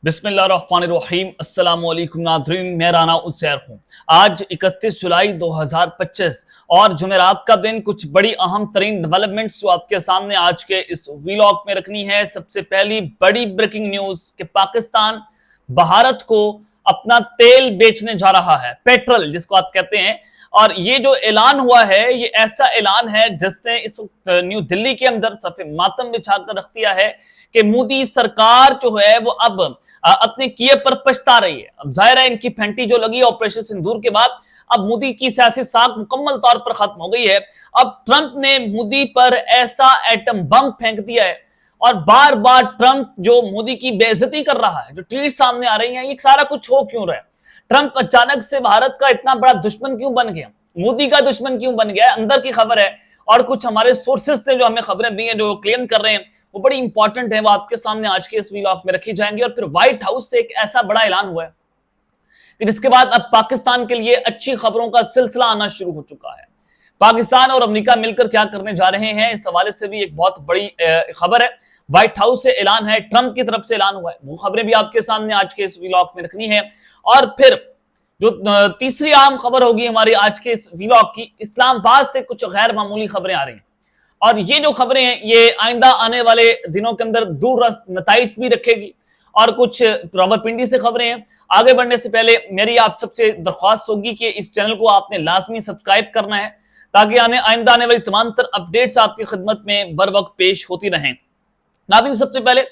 बिस्मिल्लाहिर्रहमानिर्रहीम अस्सलामुअलैकुम नाज़रीन, मैं राना उज़ैर हूँ। आज 31 जुलाई 2025 और जुमेरात का दिन। कुछ बड़ी अहम तरीन डेवलपमेंट्स जो आपके सामने आज के इस व्लॉग में रखनी है। सबसे पहली बड़ी ब्रेकिंग न्यूज कि पाकिस्तान भारत को अपना तेल बेचने जा रहा है, पेट्रोल जिसको आप कहते हैं। और ये जो ऐलान हुआ है, ये ऐसा ऐलान है जिसने इस न्यू दिल्ली के अंदर सफे मातम बिछाकर रख दिया है कि मोदी सरकार जो है वो अब अपने किए पर पछता रही है। अब जाहिर है इनकी फैंटी जो लगी ऑपरेशन सिंदूर के बाद, अब मोदी की सियासी साख मुकम्मल तौर पर खत्म हो गई है। अब ट्रंप ने मोदी पर ऐसा एटम बम फेंक दिया है और बार बार ट्रंप जो मोदी की बेइज्जती कर रहा है, जो ट्वीट सामने आ रही है, ये सारा कुछ हो क्यों रहा है? ट्रंप अचानक से भारत का इतना बड़ा दुश्मन क्यों बन गया, मोदी का दुश्मन क्यों बन गया? अंदर की खबर है और कुछ हमारे सोर्सेस से जो हमें खबरें दी हैं, जो क्लेम कर रहे हैं, वो बड़ी इंपॉर्टेंट है। वो आपके सामने आज के इस व्लॉग में रखी जाएंगी। और फिर व्हाइट हाउस से एक ऐसा बड़ा ऐलान हुआ है कि जिसके बाद अब पाकिस्तान के लिए अच्छी खबरों का सिलसिला आना शुरू हो चुका है। पाकिस्तान और अमेरिका मिलकर क्या करने जा रहे हैं, इस हवाले से भी एक बहुत बड़ी खबर है। व्हाइट हाउस से ऐलान है, ट्रंप की तरफ से ऐलान हुआ है। वो खबरें भी आपके सामने आज के इस व्लॉग में रखनी है। और फिर जो तीसरी आम खबर होगी हमारी आज के इस व्लॉग की, इस्लामाबाद से कुछ गैर मामूली खबरें आ रही हैं। और ये जो खबरें हैं, ये आइंदा आने वाले दिनों के अंदर दूरदराज नताइज भी रखेगी। और कुछ रावलपिंडी से खबरें हैं। आगे बढ़ने से पहले मेरी आप सबसे दरख्वास्त होगी कि इस चैनल को आपने लाजमी सब्सक्राइब करना है, ताकि आइंदा आने वाली तमाम तर अपडेट्स आपकी खिदमत में बर वक्त पेश होती रहें। नाज़रीन, सबसे पहले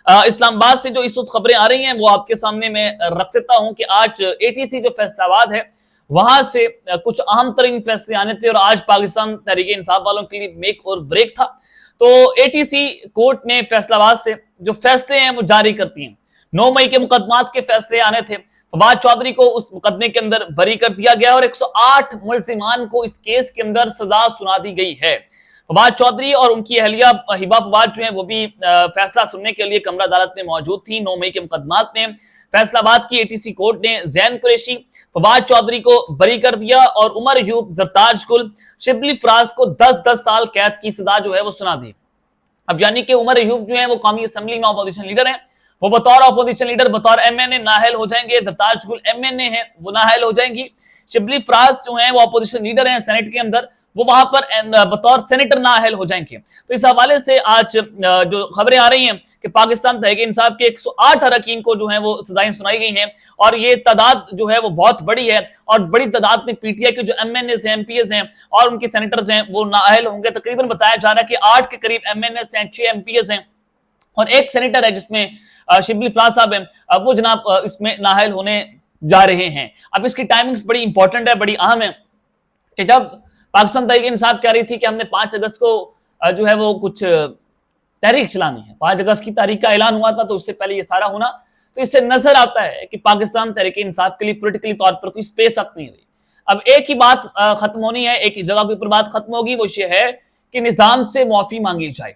इस्लामाबाद से जो इस वक्त खबरें आ रही हैं वो आपके सामने मैं रख देता हूं कि आज एटीसी जो फैसलाबाद है, वहां से कुछ अहम तरीन फैसले आने थे और आज पाकिस्तान तहरीक इंसाफ वालों के लिए मेक और ब्रेक था। तो एटीसी कोर्ट ने फैसलाबाद से जो फैसले हैं वो जारी करती हैं। 9 मई के मुकदमात के फैसले आने थे। फवाद चौधरी को उस मुकदमे के अंदर बरी कर दिया गया और 108 मुल्जिमान को इस केस के अंदर सजा सुना दी गई है। फवाद चौधरी और उनकी अहलिया हिबा फवाद जो है वो भी फैसला सुनने के लिए कमरा अदालत में मौजूद थी। 9 मई के मुकदमात में फैसलाबाद की एटीसी कोर्ट ने जैन कुरैशी, फवाद चौधरी को बरी कर दिया और उमर अयूब, जरताज गुल, शिबली फराज को 10-10 साल कैद की सजा जो है वो सुना दी। अब यानी कि उमर अयूब जो है वो कौमी असम्बली में अपोजिशन लीडर हैं, वो बतौर अपोजिशन लीडर बतौर एमएनए नाअहल हो जाएंगे। जरताज गुल एमएनए है, वो नाअहल हो जाएंगी। शिबली फराज जो है वो अपोजिशन लीडर हैं सेनेट के अंदर, वो वहां पर बतौर सेनेटर नाअहल हो जाएंगे। तो इस हवाले से आज जो खबरें आ रही हैं कि पाकिस्तान तहरीक इंसाफ के 108 अरकान को जो है वो सजाएं सुनाई गई हैं और ये तादाद जो है वो बहुत बड़ी है। और बड़ी तादाद में पीटीआई के जो एमएनएस हैं, एमपीएस हैं और उनके सेनेटर्स हैं वो नाअहल होंगे। तकरीबन बताया जा रहा है कि 8 के करीब एमएनएस हैं, 6 एमपीएस हैं और 1 सेनेटर है जिसमें शिबली फराज साहब हैं, वो जनाब इसमें नाअहल होने जा रहे हैं। अब इसकी टाइमिंग्स बड़ी इंपॉर्टेंट है, बड़ी अहम है कि जब पाकिस्तान तहरीक इंसाफ कह रही थी कि हमने 5 अगस्त को जो है वो कुछ तहरीक चलानी है, 5 अगस्त की तारीख का ऐलान हुआ था, तो उससे पहले ये सारा होना, तो इससे नजर आता है कि पाकिस्तान तहरीक इंसाफ के लिए पोलिटिकली तौर पर कोई स्पेस अब नहीं रही। अब एक ही बात खत्म होनी है, एक ही जगह के ऊपर बात खत्म होगी, वो ये है कि निजाम से मुआफी मांगी जाए।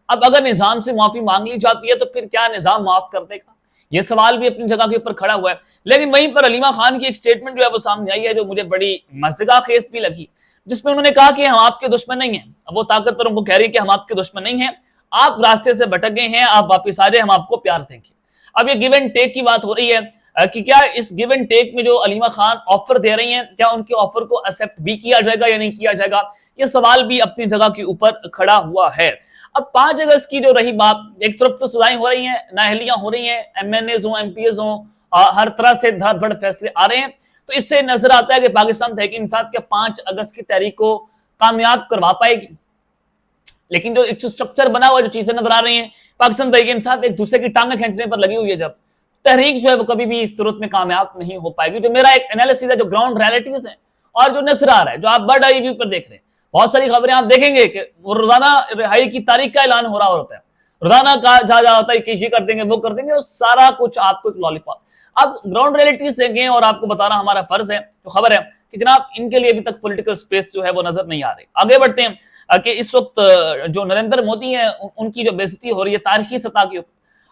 अब अगर निजाम से मुआफी मांग ली जाती है तो फिर क्या निजाम माफ कर देगा? ये सवाल भी अपनी जगह के ऊपर खड़ा हुआ है। लेकिन वहीं पर अलीमा खान की एक स्टेटमेंट जो है वो सामने आई है, जो मुझे बड़ी मज़ेदार खेस भी लगी, जिसमें उन्होंने कहा कि हम आपके दुश्मन नहीं हैं। अब वो ताकतवरों को कह रही है कि हम आपके दुश्मन नहीं हैं, आप रास्ते से भटक गए हैं, आप वापिस आ जाए, हम आपको प्यार देंगे। अब ये गिव एंड टेक की बात हो रही है कि क्या इस गिव एंड टेक में जो अलीमा खान ऑफर दे रही हैं, क्या उनके ऑफर को एक्सेप्ट भी किया जाएगा या नहीं किया जाएगा? ये सवाल भी अपनी जगह के ऊपर खड़ा हुआ है। अब 5 अगस्त की जो रही बात, एक तरफ तो सजाएं हो रही हैं, नाअहलियां हो रही हैं, एमएनएस हो, एमपीएस हो, हर तरह से धड़ फैसले आ रहे हैं। तो इससे नजर आता है कि पाकिस्तान तहरीक इंसाफ के 5 अगस्त की तहरीक को कामयाब करवा पाएगी। लेकिन जो एक स्ट्रक्चर बना हुआ, जो चीजें नजर आ रही हैं, पाकिस्तान तहरीक इंसाफ एक दूसरे की टांगें खींचने पर लगी हुई है, जब तहरीक जो है वो कभी भी इस सूरत में कामयाब नहीं हो पाएगी। जो मेरा एक एनालिसिस है, जो ग्राउंड रियलिटीज है और जो नजर आ रहा है, जो आप बर्ड आई व्यू पर देख रहे हैं, बहुत सारी खबरें आप देखेंगे कि वो रोजाना रिहाई की तारीख का ऐलान हो रहा होता है, रोजाना कहा जा होता है कि ये कर देंगे, वो कर देंगे, सारा कुछ आपको एक लॉलीपॉप। अब ग्राउंड रियलिटी से गए और आपको बताना हमारा फर्ज है। जो खबर है कि जनाब इनके लिए अभी तक पॉलिटिकल स्पेस जो है वो नजर नहीं आ रही। आगे बढ़ते हैं कि इस वक्त जो नरेंद्र मोदी है, उनकी जो बेइज्जती हो रही है तारीखी सतह के ऊपर,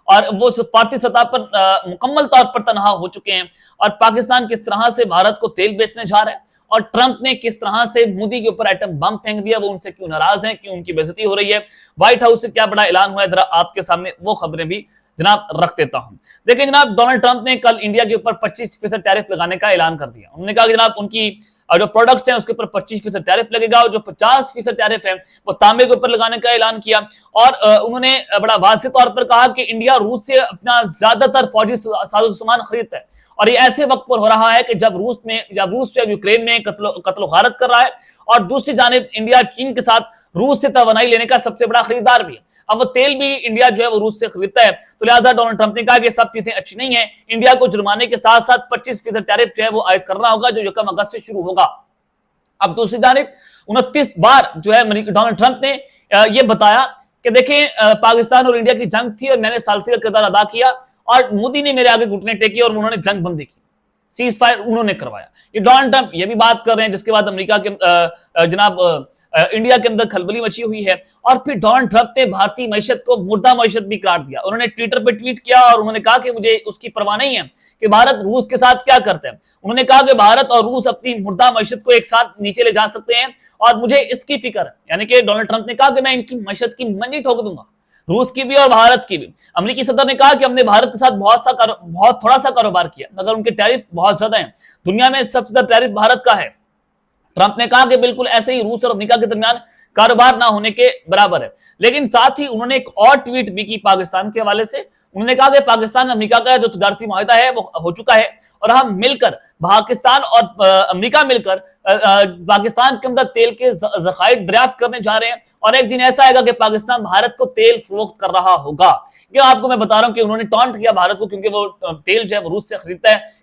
और वो सफारती सतह पर मुकम्मल तौर पर तनहा हो चुके हैं। और पाकिस्तान किस तरह से भारत को तेल बेचने जा रहा है और ट्रंप ने किस तरह से मोदी के ऊपर एटम बम फेंक दिया, वो उनसे क्यों नाराज हैं, क्यों उनकी बेइज्जती हो रही है, व्हाइट हाउस से क्या बड़ा ऐलान हुआ है, जरा आपके सामने वो खबरें भी जनाब रख देता हूं। देखिए जनाब, डोनाल्ड ट्रंप ने कल इंडिया के ऊपर 25% टैरिफ लगाने का ऐलान कर दिया। उन्होंने कहा कि जनाब उनकी जो प्रोडक्ट्स हैं उसके ऊपर 25% टैरिफ लगेगा और जो 50% टैरिफ है वो तांबे के ऊपर लगाने का ऐलान किया। और उन्होंने बड़ा वाज़ेह तौर पर कहा कि इंडिया रूस से अपना ज्यादातर फौजी साजो सामान खरीदता है और ये ऐसे वक्त पर हो रहा है कि जब रूस जो यूक्रेन में कत्ल गारत कर रहा है और दूसरी जानिब इंडिया चीन के साथ रूस से तवानाई लेने का सबसे बड़ा खरीदार भी है। अब वो तेल भी इंडिया जो है वो रूस से खरीदता है, तो लिहाजा डोनाल्ड ट्रंप ने कहा कि सब चीजें अच्छी नहीं है, इंडिया को जुर्माने के साथ साथ 25% टैरिफ जो है वो आयद करना होगा जो यकम अगस्त से शुरू होगा। अब दूसरी जानिब 29 बार जो है डोनाल्ड ट्रंप ने यह बताया कि देखें पाकिस्तान और इंडिया की जंग थी और मैंने सालसी का किरदार अदा किया और मोदी ने मेरे आगे घुटने टेके और उन्होंने जंग बंदी की, सीज फायर उन्होंने करवाया। ये डोनाल्ड ट्रंप ये भी बात कर रहे हैं, जिसके बाद अमेरिका के जनाब इंडिया के अंदर खलबली मची हुई है। और फिर डोनाल्ड ट्रंप ने भारतीय मईशत को मुर्दा मईशत भी करार दिया। उन्होंने ट्विटर पर ट्वीट किया और उन्होंने कहा कि मुझे उसकी परवाह नहीं है कि भारत रूस के साथ क्या करते हैं। उन्होंने कहा कि भारत और रूस अपनी मुर्दा मईशत को एक साथ नीचे ले जा सकते हैं और मुझे इसकी फिक्र है। यानी कि डोनाल्ड ट्रंप ने कहा कि मैं इनकी मईशत की मंडी ठोक दूंगा, रूस की भी और भारत की भी। अमेरिकी सदर ने कहा कि हमने भारत के साथ बहुत थोड़ा सा कारोबार किया मगर उनके टैरिफ बहुत ज्यादा हैं, दुनिया में सबसे ज्यादा टैरिफ भारत का है। ट्रंप ने कहा कि बिल्कुल ऐसे ही रूस और अमेरिका के दरमियान कारोबार ना होने के बराबर है। लेकिन साथ ही उन्होंने एक और ट्वीट भी की पाकिस्तान के हवाले से। उन्होंने कहा कि पाकिस्तान अमेरिका का जो तजारती मुआहदा है वो हो चुका है और हम मिलकर पाकिस्तान और अमेरिका मिलकर पाकिस्तान के अंदर तेल के ज़खायर दरियाफ्त करने जा रहे हैं और एक दिन ऐसा आएगा कि पाकिस्तान भारत को तेल फरोख्त कर रहा होगा। ये आपको मैं बता रहा हूं कि उन्होंने टॉन्ट किया भारत को, क्योंकि वो तेल जो है वो रूस से खरीदता है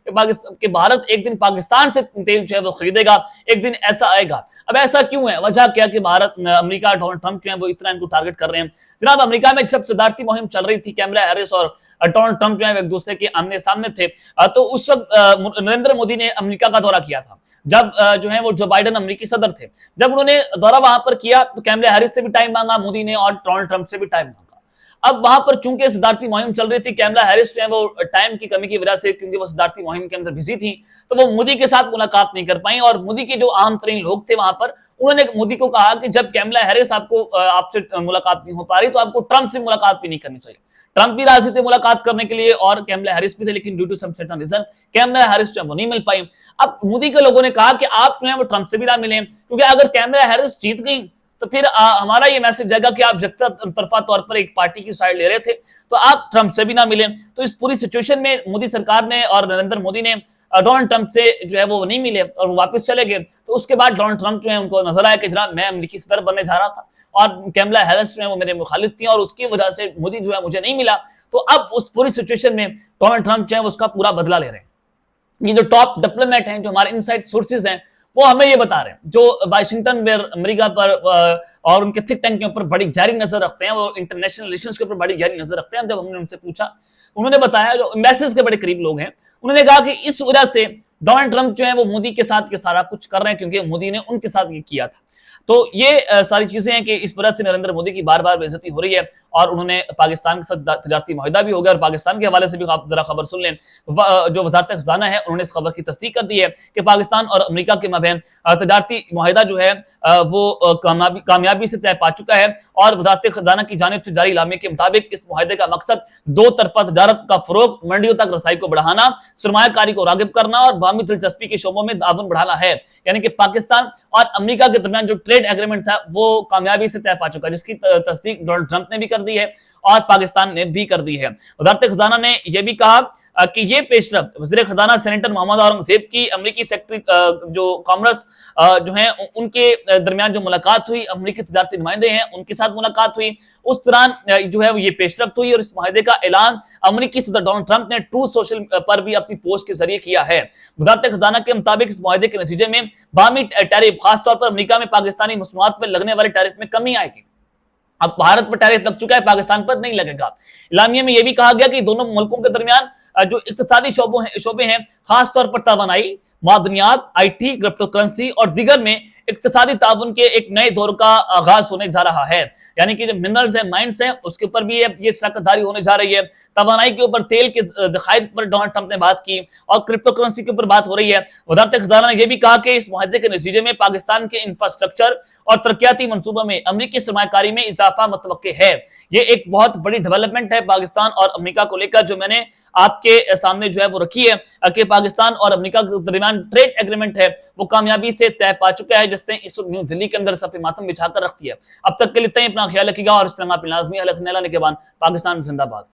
कि भारत एक दिन पाकिस्तान से तेल जो है वो खरीदेगा, एक दिन ऐसा आएगा। अब ऐसा क्यों है, वजह क्या कि भारत अमेरिका डोनाल्ड ट्रंप जो है वो इतना इनको टारगेट कर रहे हैं। जनाब अमेरिका में जब सदारती मुहिम चल रही थी, कैमला हैरिस और डोनाल्ड ट्रंप जो है एक दूसरे के आमने सामने थे, तो उस वक्त नरेंद्र मोदी ने अमेरिका का दौरा किया था। जब जो है वो जो बाइडेन अमेरिकी सदर थे, जब उन्होंने दौरा वहां पर किया तो कैमला हैरिस से भी टाइम मांगा मोदी ने और डोनाल्ड ट्रंप से भी टाइम मांगा। अब वहां पर चूंकि सदारती मुहिम चल रही थी, कैमला हैरिस जो है वो टाइम की कमी की वजह से, क्योंकि वो सदारती मुहिम के अंदर बिजी थी, तो वो मोदी के साथ मुलाकात नहीं कर पाई। और मोदी के जो आम तरीन लोग थे वहां पर, उन्होंने मोदी को कहा कि जब कैमला हैरिस आपसे मुलाकात नहीं हो पा रही तो आपको ट्रंप से मुलाकात भी नहीं करनी चाहिए। ट्रंप भी राजी थे मुलाकात करने के लिए और कैमला हैरिस भी थे, लेकिन due to some certain reason Kamala Harris जो है वो नहीं मिल पाई। अब मोदी के लोगों ने कहा कि आप जो है वो ट्रंप से भी ना मिलें, क्योंकि अगर कैमला हैरिस जीत गई तो फिर हमारा ये मैसेज जाएगा कि आप यकता तरफा तौर पर एक पार्टी की साइड ले रहे थे, तो आप ट्रंप से भी ना मिलें। तो इस पूरी सिचुएशन में मोदी सरकार ने और नरेंद्र मोदी ने डोनाल्ड ट्रंप से जो है वो नहीं मिले और वो वापस चले गए। तो उसके बाद डोनाल्ड ट्रंप जो है उनको नजर आया कि जनाब मैं अमेरिकी सदर बनने जा रहा था और कैमला हैरिस जो है वो मेरे मुखालिफ थी और उसकी वजह से मोदी जो है मुझे नहीं मिला। तो अब उस पूरी सिचुएशन में डोनाल्ड ट्रंप जो है उसका पूरा बदला ले रहे हैं। ये जो टॉप डिप्लोमेट हैं, जो हमारे इनसाइड सोर्सेज हैं, वो हमें ये बता रहे हैं, जो वाशिंगटन में अमेरिका पर और उनके थिंक टैंक के ऊपर बड़ी गहरी नजर रखते हैं, वो इंटरनेशनल रिलेशंस के ऊपर बड़ी गहरी नजर रखते हैं। जब हमने उनसे पूछा, उन्होंने बताया, जो एम्बेसीज के बड़े करीब लोग हैं, उन्होंने कहा कि इस वजह से डोनाल्ड ट्रंप जो है वो मोदी के साथ के सारा कुछ कर रहे हैं, क्योंकि मोदी ने उनके साथ ये किया था। तो ये सारी चीजें हैं कि इस वजह से नरेंद्र मोदी की बार बार बेइज्जती हो रही है और उन्होंने पाकिस्तान के साथ तजारती मुआहदा भी हो गया। और पाकिस्तान के हवाले से भी आप जरा खबर सुन लें, जो वजारत खजाना है उन्होंने इस खबर की तस्दीक कर दी है कि पाकिस्तान और अमेरिका के माबैन तजारती मुआहदा जो है वो कामयाबी से तय पा चुका है। और वजारत खजाना की जानिब से जारी इलामे के मुताबिक इस मुआहदे का मकसद दो तरफा तजारत का फरोग, मंडियों तक रसाई को बढ़ाना, सरमायाकारी को रागिब करना और बाहमी दिलचस्पी के शोबों में ताउन बढ़ाना है। यानी कि पाकिस्तान और अमेरिका के दरमियान जो ट्रेड एग्रीमेंट था वो कामयाबी से तय पा चुका है, जिसकी तस्दीक डोनाल्ड ट्रंप ने भी कर दी है और पाकिस्तान ने भी कर दी है। वजारत खजाना ने यह भी कहा कि ये पेशरफ्त वज़ीर खजाना सेनेटर मोहम्मद औरंगजेब की अमेरिकी सेक्रेटरी जो कॉमर्स जो है उनके दरमियान जो मुलाकात हुई, अमेरिकी तजारती नुमाइंदे हैं उनके साथ मुलाकात हुई, उस दौरान जो है ये पेशरफ्त हुई और इस मुआहदे का ऐलान अमेरिकी सदर डोनाल्ड ट्रंप ने ट्रू सोशल पर भी अपनी पोस्ट के जरिए किया है। वजारत खजाना के मुताबिक इस मुआहदे के नतीजे में बाहमी टैरिफ, खासतौर पर अमेरिका में पाकिस्तानी मसनूआत पर लगने वाले टैरिफ में कमी आएगी। अब भारत पर टैरिफ लग चुका है, पाकिस्तान पर नहीं लगेगा। इलामिया में यह भी कहा गया कि दोनों मुल्कों के दरमियान जो इक्तिसादी शोबे हैं, खासतौर पर तवानाई, मादनियात, IT, क्रिप्टो करेंसी और दीगर में इक्तिसादी ताउन के एक नए दौर का आगाज होने जा रहा है। यानी कि जो मिनरल्स है, माइंस है, उसके ऊपर भी ये शराकतदारी होने जा रही है। तवानाई के ऊपर, तेल के खरीद पर डोनाल्ड ट्रंप ने बात की और क्रिप्टो करेंसी के ऊपर बात हो रही है। वजारत खजाना ने यह भी कहा कि इस मुआहदे के नतीजे में पाकिस्तान के इंफ्रास्ट्रक्चर और तरक्याती मंसूबों में अमरीकी सरमाकारी में इजाफा मुतवक्के है। ये एक बहुत बड़ी डेवलपमेंट है पाकिस्तान और अमेरिका को लेकर, जो मैंने आपके सामने जो है वो रखी है कि पाकिस्तान और अमेरिका के दरमियान ट्रेड एग्रीमेंट है वो कामयाबी से तय पा चुका है, जिसने इस वक्त न्यू दिल्ली के अंदर सफे मातम बिछाकर रख दिया। अब तक के लिए इतना ही। अपना ख्याल रखिएगा और इस तरह लाजमी अलग के बाद पाकिस्तान जिंदाबाद।